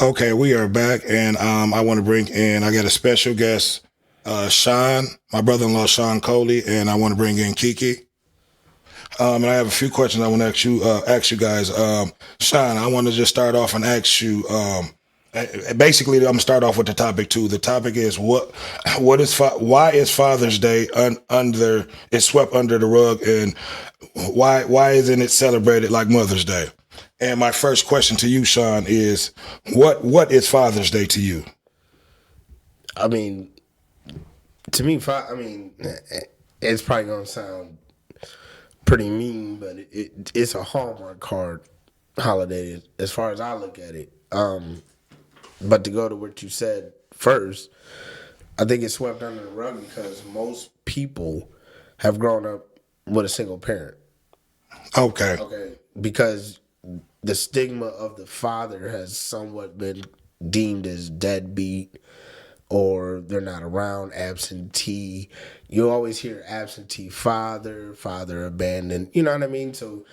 Okay, we are back, and I want to bring in. I got a special guest, Sean, my brother-in-law, Sean Coley, and I want to bring in Kiki. And I have a few questions I want to ask you guys. Sean, I want to just start off and ask you. Basically, I'm gonna start off with the topic too. The topic is why is Father's Day under is swept under the rug, and why isn't it celebrated like Mother's Day? And my first question to you, Sean, is what is Father's Day to you? I mean, to me, it's probably gonna sound pretty mean, but it's a Hallmark card holiday as far as I look at it. But to go to what you said first, I think it's swept under the rug because most people have grown up with a single parent. Okay. Okay, because the stigma of the father has somewhat been deemed as deadbeat or they're not around, absentee. You always hear absentee father, father abandoned. You know what I mean? So,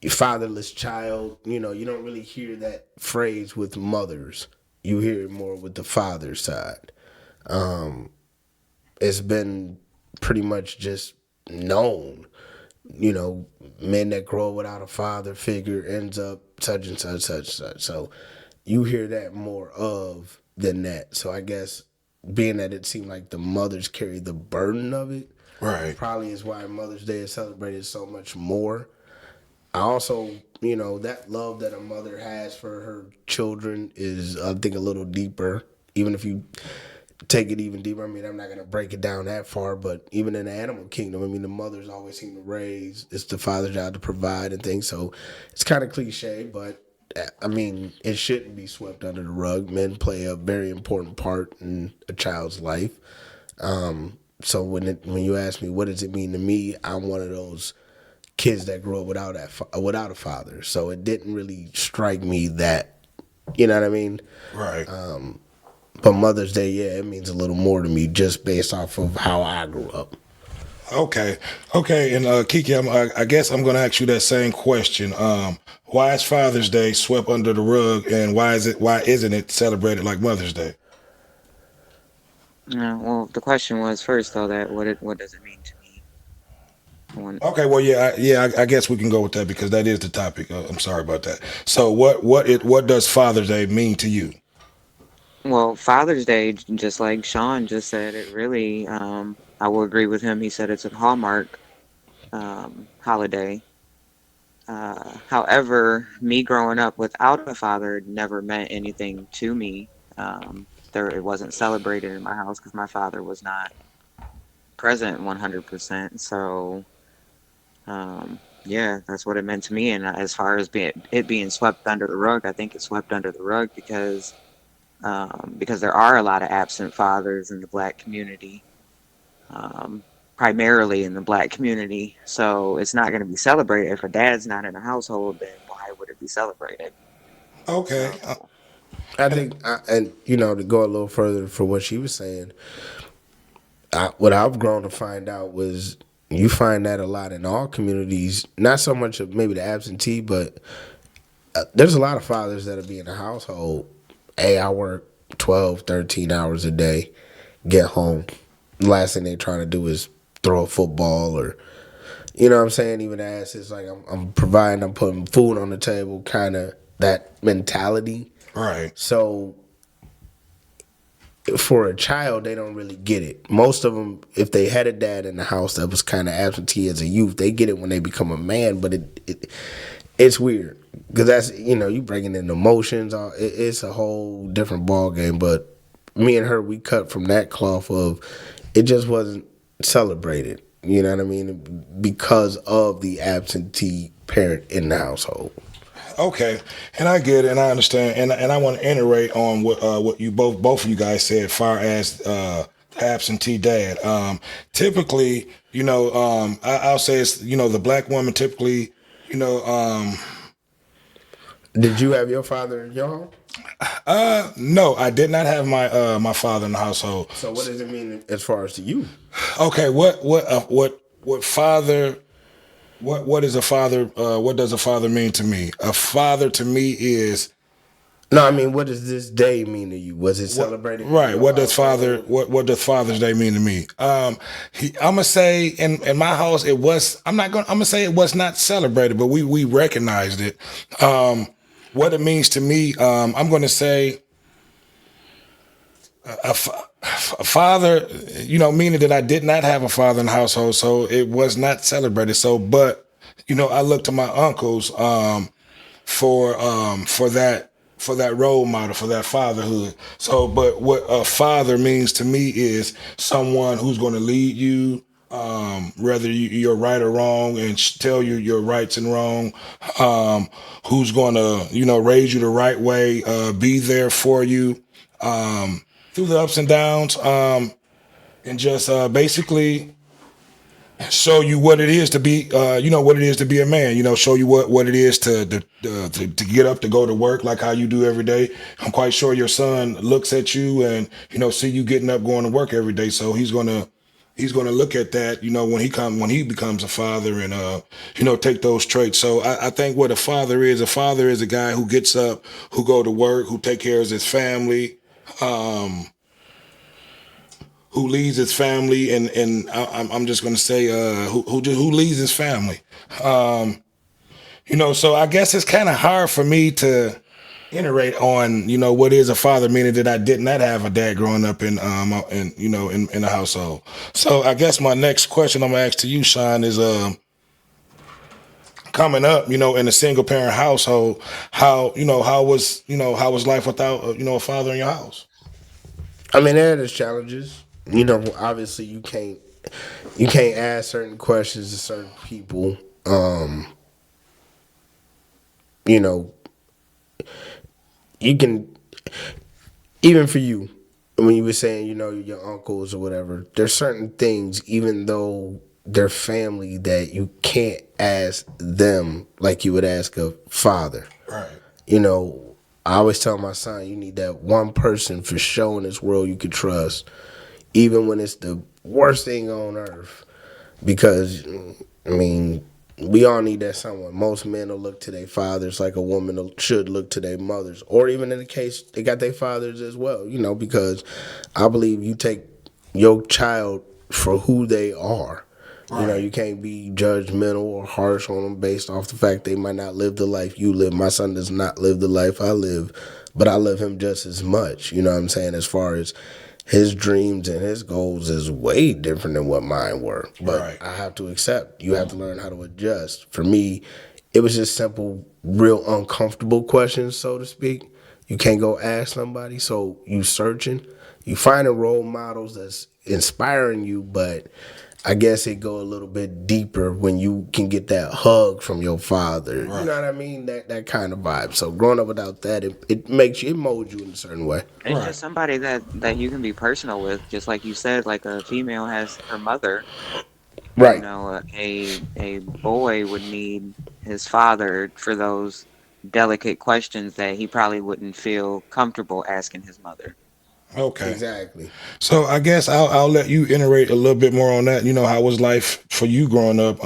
fatherless child. You don't really hear that phrase with mothers. You hear it more with the father side. It's been pretty much just known. Men that grow up without a father figure ends up such and such, such, such. So you hear that more of than that. So I guess being that it seemed like the mothers carry the burden of it, Right. probably is why Mother's Day is celebrated so much more. I also, that love that a mother has for her children is, I think, a little deeper. Even if you take it even deeper, I mean, I'm not going to break it down that far, but even in the animal kingdom, I mean, the mothers always seem to raise. It's the father's job to provide and things. So it's kind of cliche, but I mean, it shouldn't be swept under the rug. Men play a very important part in a child's life. So when you ask me what does it mean to me, I'm one of those kids that grew up without a father. So it didn't really strike me that, you know what I mean? Right. But Mother's Day, yeah, it means a little more to me just based off of how I grew up. Okay. Okay. And Kiki, I guess I'm going to ask you that same question. Why is Father's Day swept under the rug, and why isn't it celebrated like Mother's Day? Well, the question was first though that what does it mean to me? When, Okay. Well, I guess we can go with that because that is the topic. I'm sorry about that. So, what does Father's Day mean to you? well, Father's Day, just like Sean just said, it really I will agree with him. He said it's a Hallmark holiday. However, me growing up without a father never meant anything to me. There it wasn't celebrated in my house because my father was not present 100%. So yeah, that's what it meant to me. And as far as being swept under the rug, I think it's swept under the rug because there are a lot of absent fathers in the black community, um, primarily in the black community. So it's not going to be celebrated if a dad's not in a household. Then why would it be celebrated? Okay. So I think, and to go a little further for what she was saying, what I've grown to find out was you find that a lot in all communities, not so much of maybe the absentee, but there's a lot of fathers that'll be in the household. Hey, I work 12, 13 hours a day, get home. The last thing they're trying to do is throw a football or, you know what I'm saying? Even ask, it's like I'm providing, I'm putting food on the table, kind of that mentality. Right. So for a child, they don't really get it. Most of them, if they had a dad in the house that was kind of absentee as a youth, they get it when they become a man. But it's weird because that's you bringing in emotions. It's a whole different ball game. But me and her, we cut from that cloth of it just wasn't celebrated. You know what I mean? Because of the absentee parent in the household. Okay, and I get it, and I understand, and I want to iterate on what you both of you guys said, far as absentee dad. Typically, I'll say it's the black woman typically, you know, Did you have your father in your home? no, I did not have my father in the household. So what does it mean as far as to you? Okay, what father? What is a father? What does a father mean to me? A father to me is No, I mean, what does this day mean to you? Was it What celebrated in right? your What does household? what does Father's Day mean to me? I'm gonna say in my house it was. I'm gonna say it was not celebrated, but we recognized it. What it means to me, I'm gonna say a father. Meaning that I did not have a father in the household, so it was not celebrated. So, but I look to my uncles. For that role model, for that fatherhood. So, but what a father means to me is someone who's going to lead you, whether you're right or wrong, and tell you your rights and wrong. Who's going to raise you the right way, be there for you through the ups and downs, and just basically show you what it is to be what it is to be a man, show you what it is to get up, to go to work like how you do every day. I'm quite sure your son looks at you and see you getting up, going to work every day, so he's gonna look at that when he becomes a father, and take those traits. So I think what a father is a guy who gets up, who go to work, who take care of his family, who leads his family, and I'm just going to say who leads his family. So I guess it's kind of hard for me to iterate on what is a father, meaning that I did not have a dad growing up in a household. So I guess my next question I'm gonna ask to you, Sean, is coming up, in a single parent household, how was life without a father in your house? I mean, there are challenges. Obviously, you can't ask certain questions to certain people. You know, you can even for you when you were saying your uncles or whatever. There's certain things, even though they're family, that you can't ask them like you would ask a father. Right. You know, I always tell my son, you need that one person for sure in this world you could trust, even when it's the worst thing on earth. Because, I mean, we all need that someone. Most men will look to their fathers like a woman should look to their mothers. Or even in the case, they got their fathers as well, because I believe you take your child for who they are. Right. You can't be judgmental or harsh on them based off the fact they might not live the life you live. My son does not live the life I live, but I love him just as much. You know what I'm saying? As far as his dreams and his goals is way different than what mine were. But Right. I have to accept. You have to learn how to adjust. For me, it was just simple, real uncomfortable questions, so to speak. You can't go ask somebody, so you searching. You finding role models that's inspiring you, but I guess it go a little bit deeper when you can get that hug from your father. You Right. know what I mean? That kind of vibe. So growing up without that, it molds you in a certain way. It's Right. just somebody that you can be personal with, just like you said, like a female has her mother. Right. A boy would need his father for those delicate questions that he probably wouldn't feel comfortable asking his mother. Okay. Exactly. So I guess I'll let you iterate a little bit more on that. How was life for you growing up?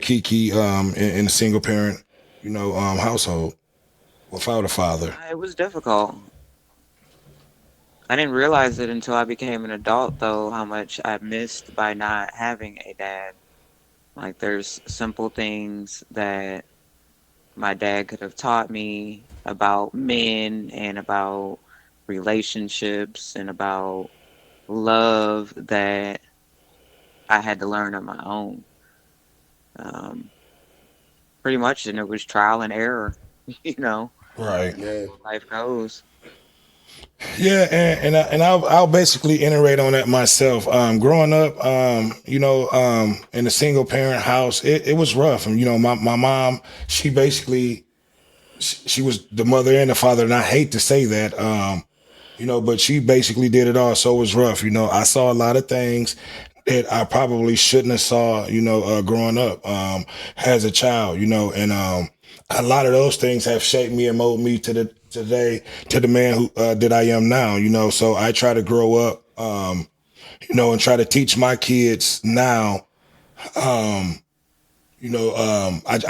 Kiki, in a single parent, household without a father. It was difficult. I didn't realize it until I became an adult, though, how much I missed by not having a dad. Like, there's simple things that my dad could have taught me about men and about relationships and about love that I had to learn on my own. Um, Pretty much, and it was trial and error, you know, Right. Yeah. how life goes. Yeah, and I'll basically iterate on that myself. Growing up, in a single parent house, it was rough. And my mom, she basically she was the mother and the father, and I hate to say that. But she basically did it all, so it was rough. I saw a lot of things that I probably shouldn't have saw, growing up, as a child, and a lot of those things have shaped me and molded me to the today to the man who that I am now, So I try to grow up, and try to teach my kids now. I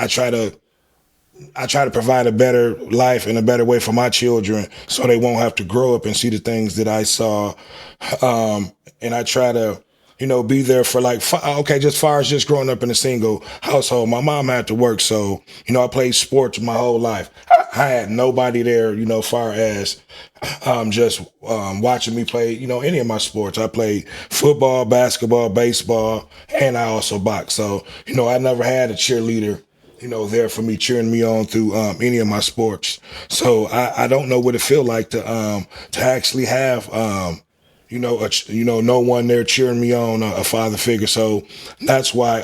try to I try to provide a better life and a better way for my children, so they won't have to grow up and see the things that I saw. And I try to, be there for like, okay, just far as just growing up in a single household. My mom had to work, so I played sports my whole life. I had nobody there, far as just watching me play, any of my sports. I played football, basketball, baseball, and I also boxed. So, I never had a cheerleader, there for me, cheering me on through any of my sports. So I don't know what it feel like to actually have no one there cheering me on, a father figure. So that's why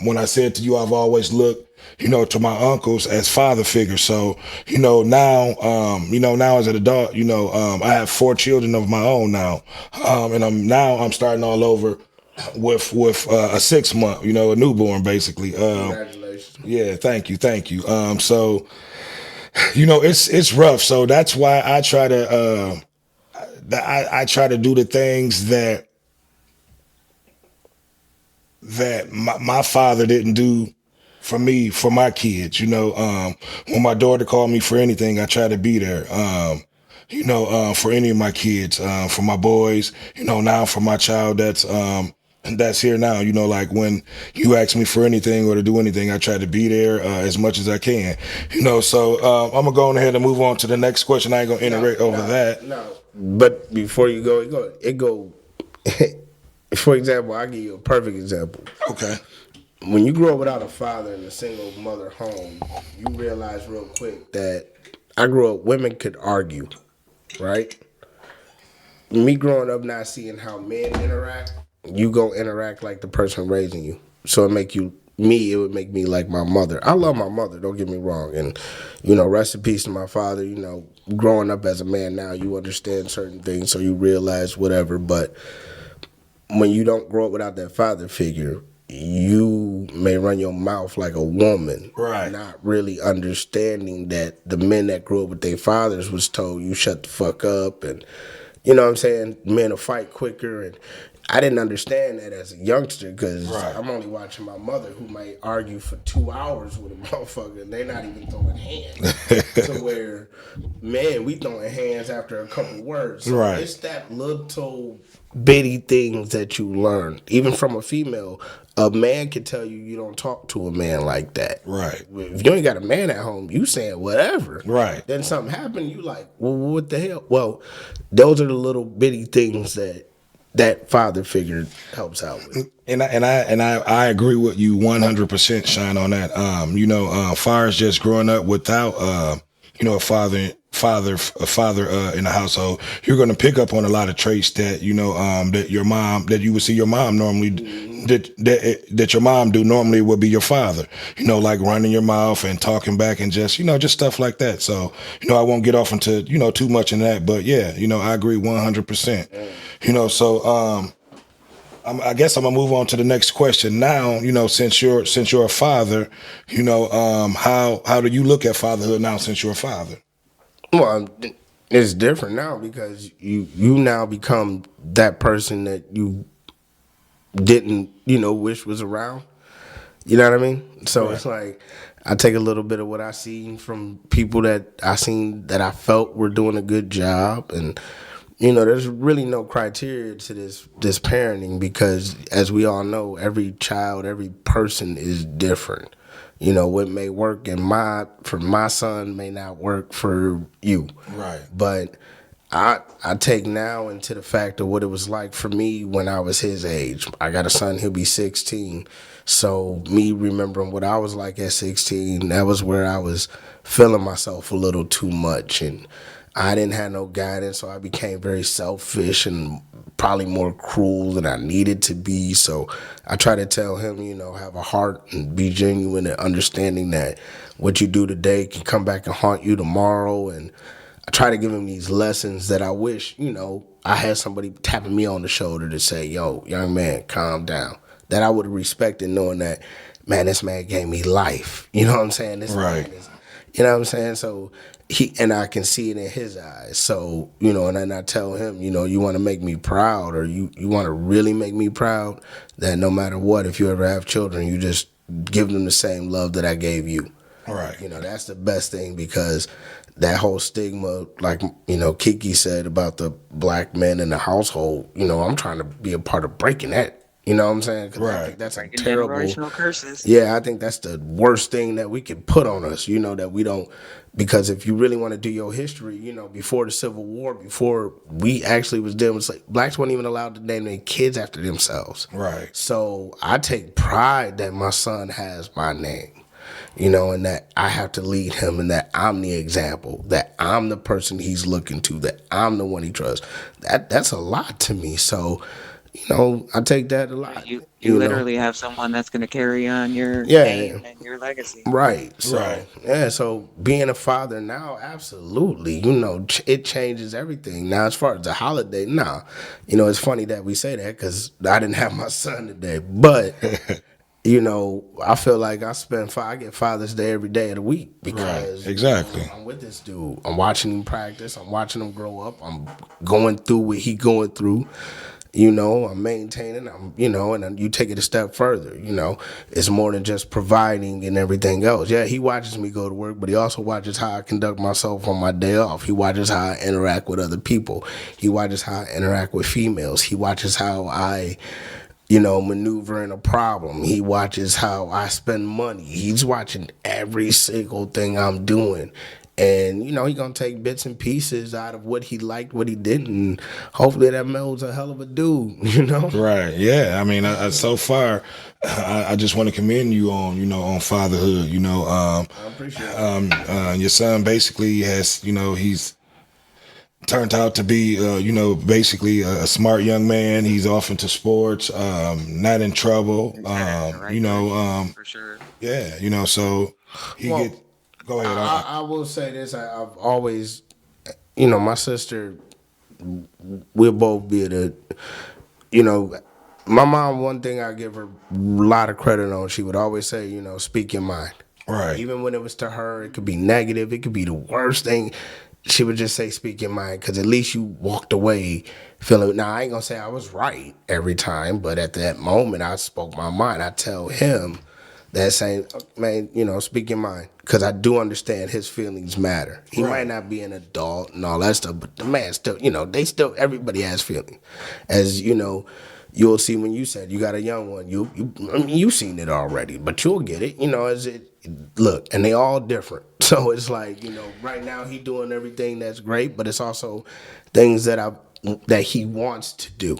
when I said to you, I've always looked, to my uncles as father figures. So, now as an adult, I have 4 children of my own now. And I'm starting all over with a 6 month, a newborn basically. Congratulations. Yeah, thank you. So, it's rough. So that's why I try to, I try to do the things that my father didn't do for me, for my kids. When my daughter called me for anything, I try to be there. For any of my kids, for my boys, now for my child that's here now. Like when you ask me for anything or to do anything, I try to be there as much as I can. So I'm gonna go ahead and move on to the next question. I ain't gonna iterate over that. No. But before you go, it go. For example, I'll give you a perfect example. Okay. When you grow up without a father in a single mother home, you realize real quick that I grew up, women could argue, right? Me growing up not seeing how men interact, you go interact like the person raising you. So it would make me like my mother. I love my mother, don't get me wrong. And, rest in peace to my father. Growing up as a man now, you understand certain things, so you realize whatever. But when you don't grow up without that father figure, you may run your mouth like a woman, right? Not really understanding that the men that grew up with their fathers was told you shut the fuck up, and you know what I'm saying, men will fight quicker. And I didn't understand that as a youngster because I'm only watching my mother, who might argue for 2 hours with a motherfucker and they're not even throwing hands. To where, man, we throwing hands after a couple words. So it's that little bitty things that you learn, even from a female. A man can tell you don't talk to a man like that. Right. If you ain't got a man at home, you saying whatever. Right. Then something happened, you like, well, what the hell? Well, those are the little bitty things that father figure helps out with. And I agree with you 100%, Shine, on that. Far as just growing up without a father in the household, you're going to pick up on a lot of traits that that you would see your mom normally that your mom do normally would be your father. Like running your mouth and talking back and just stuff like that. So I won't get off into too much in that, but yeah, I agree 100%. So I guess I'm gonna move on to the next question now. Since you're a father, how do you look at fatherhood now since you're a father? Well, it's different now because you now become that person that you didn't wish was around. You know what I mean? So It's like I take a little bit of what I seen from people that I seen that I felt were doing a good job, and there's really no criteria to this parenting because, as we all know, every child, every person is different. What may work for my son may not work for you. Right. But I take now into the fact of what it was like for me when I was his age. I got a son, he'll be 16. So me remembering what I was like at 16, that was where I was feeling myself a little too much, and I didn't have no guidance, so I became very selfish and probably more cruel than I needed to be. So I try to tell him, have a heart and be genuine and understanding that what you do today can come back and haunt you tomorrow. And I try to give him these lessons that I wish, I had somebody tapping me on the shoulder to say, yo, young man, calm down. That I would have respected, knowing that, man, this man gave me life. You know what I'm saying? This man is, you know what I'm saying? So and I can see it in his eyes. So, and then I tell him, you want to make me proud, or you want to really make me proud, that no matter what, if you ever have children, you just give them the same love that I gave you. Right. That's the best thing, because that whole stigma, like, Kiki said about the black men in the household, I'm trying to be a part of breaking that. You know what I'm saying? Because I Right. think that's a Breaking terrible, generational curses. yeah, I think that's the worst thing that we could put on us, that we don't, because if you really want to do your history, before the Civil War, before we actually was dealing with blacks weren't even allowed to name their kids after themselves. Right. So I take pride that my son has my name, and that I have to lead him, and that I'm the example, that I'm the person he's looking to, that I'm the one he trusts. That's a lot to me. So, I take that a Right. lot, You literally have someone that's going to carry on your Yeah, name and your legacy. right. Right. So, yeah, so being a father now, absolutely, it changes everything. Now, as far as the holiday, nah, it's funny that we say that, because I didn't have my son today, but I feel like I get Father's Day every day of the week, Right. because Exactly. I'm with this dude. I'm watching him practice. I'm watching him grow up. I'm going through what he going through. I'm maintaining. And then you take it a step further. It's more than just providing and everything else. Yeah, he watches me go to work, but he also watches how I conduct myself on my day off. He watches how I interact with other people. He watches how I interact with females. He watches how I maneuvering a problem. He watches how I spend money. He's watching every single thing I'm doing. And, he gonna take bits and pieces out of what he liked, what he didn't. And hopefully that Mel's a hell of a dude, Right. Yeah. I mean, so far, I just want to commend you on, on fatherhood. I appreciate it. Your son basically has, he's turned out to be, basically a smart young man. He's off into sports, not in trouble. It's headed in the right direction for sure. Yeah, so he get. Well, Go ahead. I will say this. I've always, my sister, we'll both be the, you know, my mom, one thing I give her a lot of credit on, she would always say, speak your mind. Right. Even when it was to her, it could be negative, it could be the worst thing. She would just say, speak your mind, because at least you walked away feeling. Now, I ain't going to say I was right every time, but at that moment, I spoke my mind. I tell him that same, man, speak your mind, because I do understand his feelings matter. He Right. might not be an adult and all that stuff, but the man still, everybody has feelings. As you'll see when you said you got a young one, I mean, you've seen it already, but you'll get it, as it look, and they all different. So it's like, right now he doing everything that's great, but it's also things that he wants to do.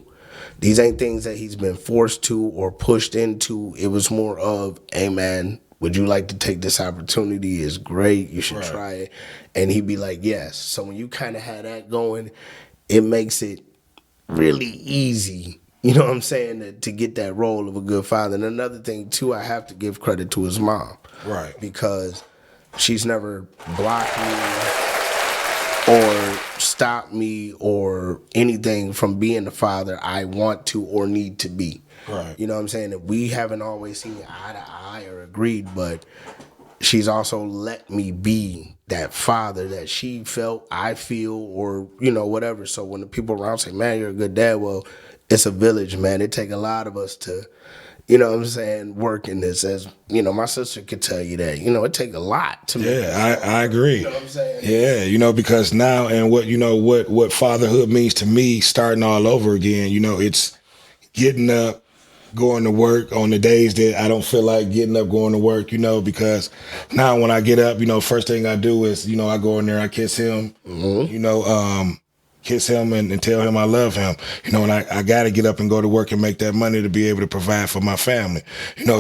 These ain't things that he's been forced to or pushed into. It was more of, hey man, would you like to take this opportunity? It's great. You should Right. try it. And he'd be like, yes. So when you kind of had that going, it makes it really easy. You know what I'm saying? To get that role of a good father. And another thing too, I have to give credit to his mom. Right. Because she's never blocked me or stop me or anything from being the father I want to or need to be. Right. You know what I'm saying? That we haven't always seen eye to eye or agreed, but she's also let me be that father that she felt, I feel, or, whatever. So when the people around say, man, you're a good dad, well, it's a village, man. It take a lot of us to, work in this. As, my sister could tell you that, it take a lot to make Yeah, I agree. You know what I'm saying? Yeah, because now and what fatherhood means to me, starting all over again. It's getting up, going to work on the days that I don't feel like getting up, going to work. Because now when I get up, first thing I do is I go in there, I kiss him. Kiss him and tell him I love him. And I got to get up and go to work and make that money to be able to provide for my family.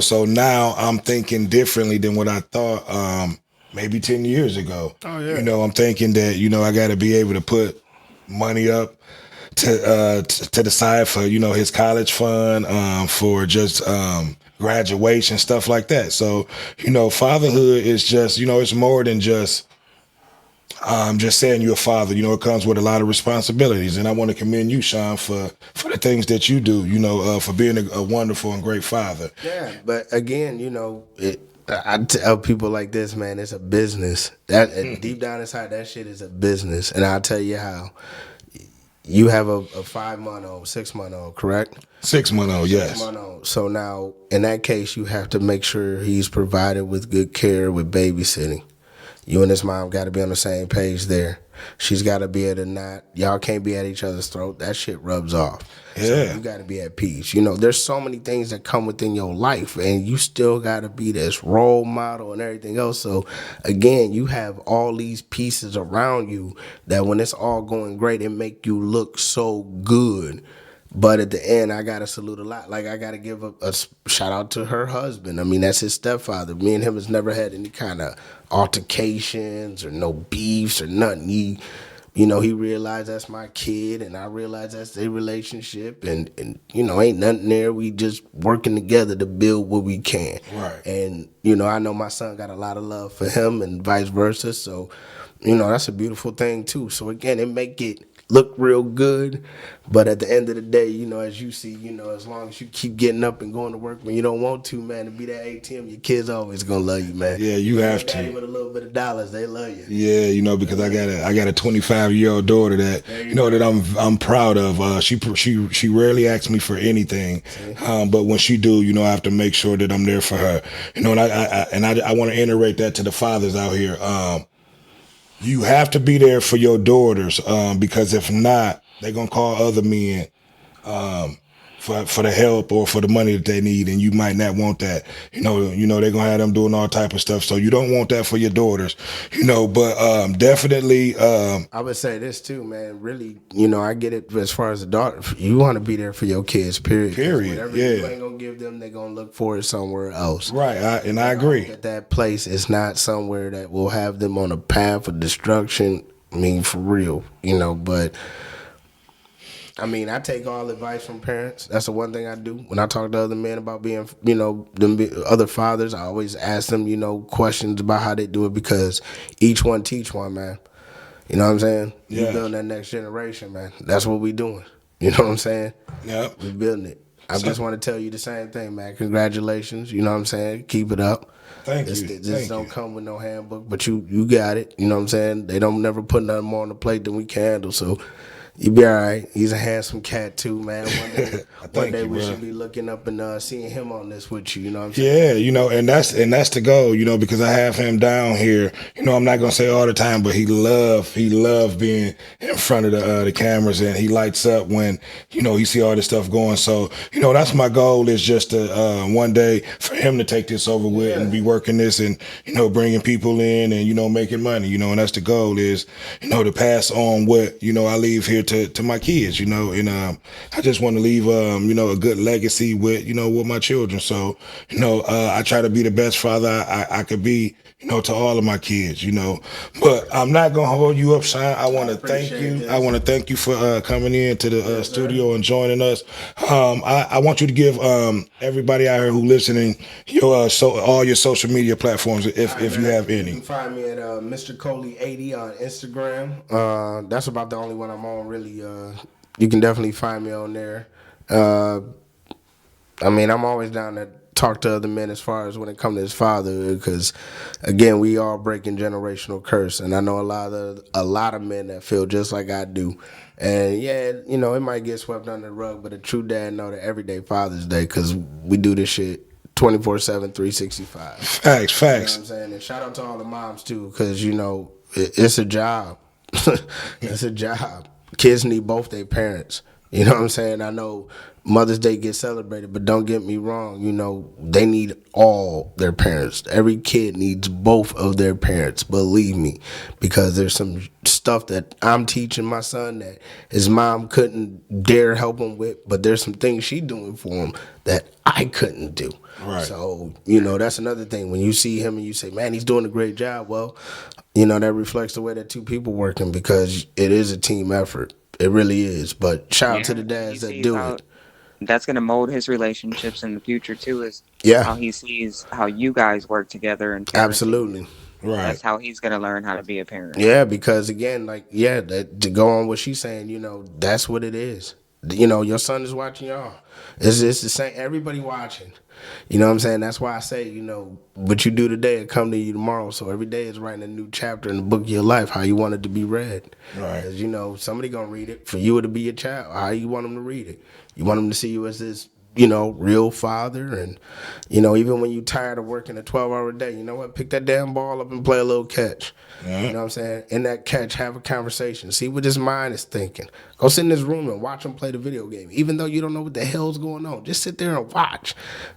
So now I'm thinking differently than what I thought maybe 10 years ago. Oh, yeah. I'm thinking that, I got to be able to put money up to the side for, his college fund, for just graduation, stuff like that. So, fatherhood is just, it's more than just saying you're a father. It comes with a lot of responsibilities, and I want to commend you, Sean, for the things that you do. For being a wonderful and great father. Yeah, but again, I tell people like this, man, it's a business. That deep down inside, that shit is a business, and I'll tell you how. You have a 5 month old, 6 month old, correct? 6 month old, Six yes. month old. So now, in that case, you have to make sure he's provided with good care with babysitting. You and his mom got to be on the same page there. She's got to be able to not, y'all can't be at each other's throat. That shit rubs off. So Yeah. you got to be at peace. You know, there's so many things that come within your life, and you still got to be this role model and everything else. So again, you have all these pieces around you that when it's all going great, it make you look so good. But at the end, I gotta salute a lot. Like I gotta give a shout out to her husband. I mean, that's his stepfather. Me and him has never had any kind of altercations or no beefs or nothing. He realized that's my kid, and I realized that's their relationship, and ain't nothing there. We just working together to build what we can. Right. And I know my son got a lot of love for him, and vice versa. So, that's a beautiful thing too. So again, it make it look real good, but at the end of the day, as you see, as long as you keep getting up and going to work when you don't want to, man, to be that ATM, your kids always gonna love you, man. Yeah, you have Daddy to. with a little bit of dollars, they love you. Yeah, because I got a 25-year-old daughter that that I'm proud of. She rarely asks me for anything, but when she do, I have to make sure that I'm there for her. And I want to iterate that to the fathers out here. You have to be there for your daughters, because if not, they're gonna call other men for the help or for the money that they need, and you might not want that. They're gonna have them doing all type of stuff. So you don't want that for your daughters. But definitely, I would say this too, man. Really, I get it as far as the daughter. You want to be there for your kids, period. 'Cause period. whatever you Yeah. ain't gonna give them, they gonna look for it somewhere else. Right. I agree. That place is not somewhere that will have them on a path of destruction. I mean, for real, but I mean, I take all advice from parents. That's the one thing I do. When I talk to other men about being, other fathers, I always ask them, questions about how they do it, because each one teach one, man. You know what I'm saying? You Yeah. building that next generation, man. That's what we doing. You know what I'm saying? Yep. We building it. I just want to tell you the same thing, man. Congratulations. You know what I'm saying? Keep it up. Thank you. This Thank don't you. come with no handbook, but you got it. You know what I'm saying? They don't never put nothing more on the plate than we can handle. So you be all right. He's a handsome cat too, man. One day we bro. should be looking up and seeing him on this with you. You know what I'm saying? Yeah, and that's the goal, because I have him down here. I'm not gonna say all the time, but he love being in front of the cameras, and he lights up when he see all this stuff going. So that's my goal, is just to one day for him to take this over with and be working this, and bringing people in, and making money. And that's the goal, is to pass on what I leave here to my kids. And I just want to leave a good legacy with my children. So, I try to be the best father I could be, to all of my kids, But I'm not gonna hold you up, Sean. I want to thank you. this. I want to thank you for coming in to the studio and joining us. I want you to give everybody out here who listening your all your social media platforms, if you have You any. can find me at Mr. Coley80 on Instagram. That's about the only one I'm on, really. You can definitely find me on there. I'm always down to talk to other men as far as when it comes to his father, because again, we all breaking generational curse, and I know a lot of men that feel just like I do. And yeah, it might get swept under the rug, but a true dad know that every day Father's Day, because we do this shit 24/7, 365. Facts, You know what facts. I'm saying? And shout out to all the moms too, because it's a job. It's a job. Kids need both their parents. You know what I'm saying? I know Mother's Day gets celebrated, but don't get me wrong. They need all their parents. Every kid needs both of their parents. Believe me, because there's some stuff that I'm teaching my son that his mom couldn't dare help him with, but there's some things she doing for him that I couldn't do. Right. So, that's another thing. When you see him and you say, man, he's doing a great job, well, that reflects the way that two people working, because it is a team effort. It really is. But shout out to the He dads that sees do how it. that's going to mold his relationships in the future too, is Yeah, how he sees how you guys work together in parenting. absolutely. Right. That's how he's going to learn how to be a parent. Yeah, because again, to go on what she's saying, that's what it is. You know, your son is watching y'all. It's the same. Everybody watching. You know what I'm saying? That's why I say, you know, what you do today will come to you tomorrow. So every day is writing a new chapter in the book of your life, how you want it to be read. Right. Because, you know, somebody going to read it. For you, it'll be your child. How you want them to read it. You want them to see you as this, you know, real father. And, you know, even when you're tired of working a 12-hour day, you know what? Pick that damn ball up and play a little catch. Yeah. You know what I'm saying? In that catch, have a conversation. See what his mind is thinking. Go sit in this room and watch him play the video game. Even though you don't know what the hell's going on, just sit there and watch.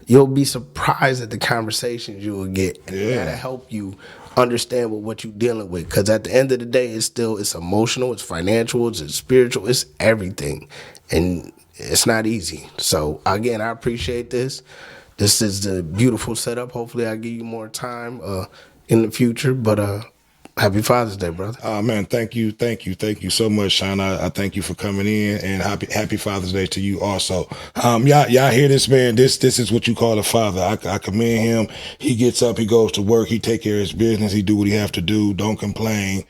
You'll be surprised at the conversations you will get. And that'll help you understand what you're dealing with. Because at the end of the day, it's emotional, it's financial, it's spiritual, it's everything. And it's not easy. So, again, I appreciate this. This is the beautiful setup. Hopefully, I'll give you more time in the future. But happy Father's Day, brother. Man, thank you so much, Sean. I thank you for coming in, and happy Father's Day to you also. Y'all hear this, man? This is what you call a father. I commend him. He gets up, he goes to work, he take care of his business, he do what he have to do. Don't complain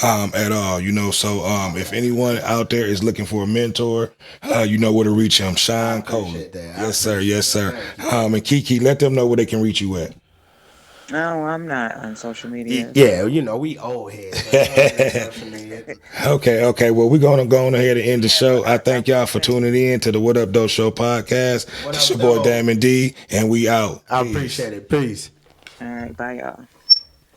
at all, you know. So if anyone out there is looking for a mentor, you know where to reach him. Sean Coley. Yes, sir. And Kiki, let them know where they can reach you at. No, I'm not on social media. Yeah, you know, we old heads. Okay. Well, we're going to go on ahead and end the show. I thank y'all for tuning in to the What Up Doe Show podcast. It's your boy Damon D, and we out. I appreciate it. Peace. All right, bye, y'all.